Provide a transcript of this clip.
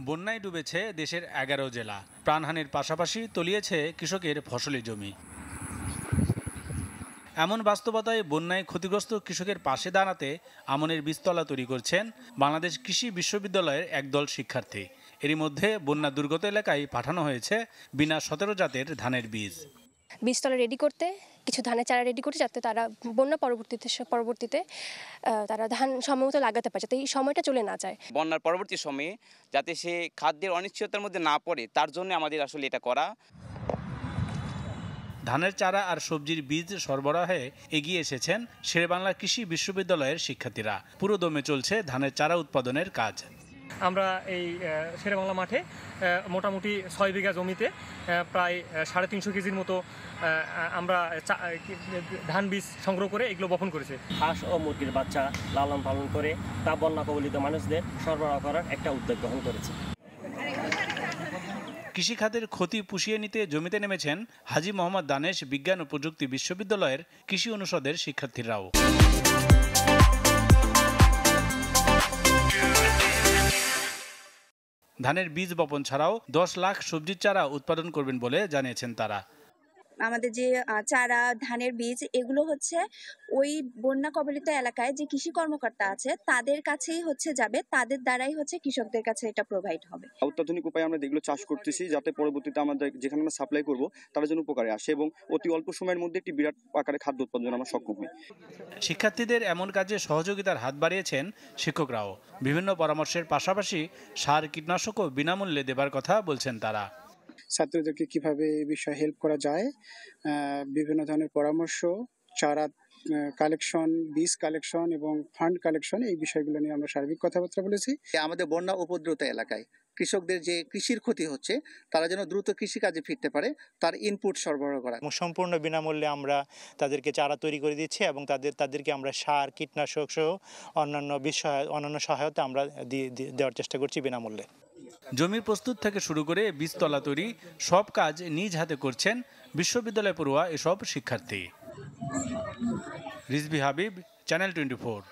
বন্যায় ডুবেছে দেশের 11 জেলা। প্রাণহানির পাশাপাশি তলিয়েছে কৃষকের ফসলি জমি। এমন বাস্তবতায় বন্যায় ক্ষতিগ্রস্ত কৃষকের পাশে দাঁড়াতে আমনের বীজতলা তৈরি করছেন বাংলাদেশ কৃষি বিশ্ববিদ্যালয়ের একদল শিক্ষার্থী। এরই মধ্যে বন্যা দুর্গত এলাকায় পাঠানো হয়েছে বিনা 17 জাতের ধানের বীজ। বীজতলা রেডি করতে, কিছু ধানের চারা রেডি করতে, যাতে তারা বন্যা পরবর্তীতে তারা ধান সময়মতো লাগাতে পারে, যাতে এই সময়টা চলে না যায়। বন্যার পরবর্তী সময়ে যাতে সে খাদ্যের অনিশ্চয়তার মধ্যে না পড়ে, তার জন্য আমাদের আসলে এটা করা। ধানের চারা আর সবজির বীজ সরবরাহে এগিয়ে এসেছেন শেরেবাংলা কৃষি বিশ্ববিদ্যালয়ের শিক্ষার্থীরা। পুরো দমে চলছে ধানের চারা উৎপাদনের কাজ। আমরা এই শেরেবাংলা মাঠে মোটামুটি 6 বিঘা জমিতে প্রায় 350 কেজির মতো আমরা ধান বীজ সংগ্রহ করে এগুলো বপন করেছি। হাঁস ও মুরগির বাচ্চা লালন পালন করে তা বন্যা কবলিত মানুষদের সরবরাহ করার একটা উদ্যোগ গ্রহণ করেছে। কৃষিখাতের ক্ষতি পুষিয়ে নিতে জমিতে নেমেছেন হাজী মোহাম্মদ দানেশ বিজ্ঞান ও প্রযুক্তি বিশ্ববিদ্যালয়ের কৃষি অনুষদের শিক্ষার্থীরাও। ধানের বীজ বপন ছাড়াও 10 লাখ সবজির চারা উৎপাদন করবেন বলে জানিয়েছেন তারা। আমাদের যে চারা, ধানের বীজ, এগুলো হচ্ছে ওই বন্যা কবলিত এলাকায় যে কৃষি কর্মকর্তা আছে তাদের কাছেই যাবে, তাদের দ্বারাই কৃষকদের কাছে এটা প্রোভাইড হবে। অত্যাধুনিক উপায়ে আমরা এগুলো চাষ করতেছি, যাতে পরবর্তীতে আমাদের যেখানে আমরা সাপ্লাই করব তার জন্য উপকারে আসে এবং অতি অল্প সময়ের মধ্যে একটি বিরাট আকারে খাদ্য উৎপাদন আমরা সক্ষম হই। শিক্ষার্থীদের এমন কাজে সহযোগিতার হাত বাড়িয়েছেন শিক্ষকরাও। বিভিন্ন পরামর্শের পাশাপাশি সার, কীটনাশকও বিনামূল্যে দেবার কথা বলছেন তারা। ছাত্রদেরকে কিভাবে এই বিষয়ে হেল্প করা যায়, বিভিন্ন ধরনের পরামর্শ, চারা কালেকশন, বীজ কালেকশন এবং ফান্ড কালেকশন, এই বিষয়গুলো নিয়ে আমরা সার্বিক কথাবার্তা বলেছি। আমাদের বন্যা উপদ্রুত এলাকায় কৃষকদের যে কৃষির ক্ষতি হচ্ছে, তারা যেন দ্রুত কৃষিকাজে ফিরতে পারে, তার ইনপুট সরবরাহ করা। সম্পূর্ণ বিনামূল্যে আমরা তাদেরকে চারা তৈরি করে দিচ্ছি এবং তাদেরকে আমরা সার, কীটনাশক সহ অন্যান্য সহায়তা আমরা দেওয়ার চেষ্টা করছি বিনামূল্যে। জমি প্রস্তুত থেকে শুরু করে বীজতলা তৈরি সব কাজ নিজ হাতে করছেন বিশ্ববিদ্যালয় পড়ুয়া এসব শিক্ষার্থী। রিজভী হাবিব, চ্যানেল 24।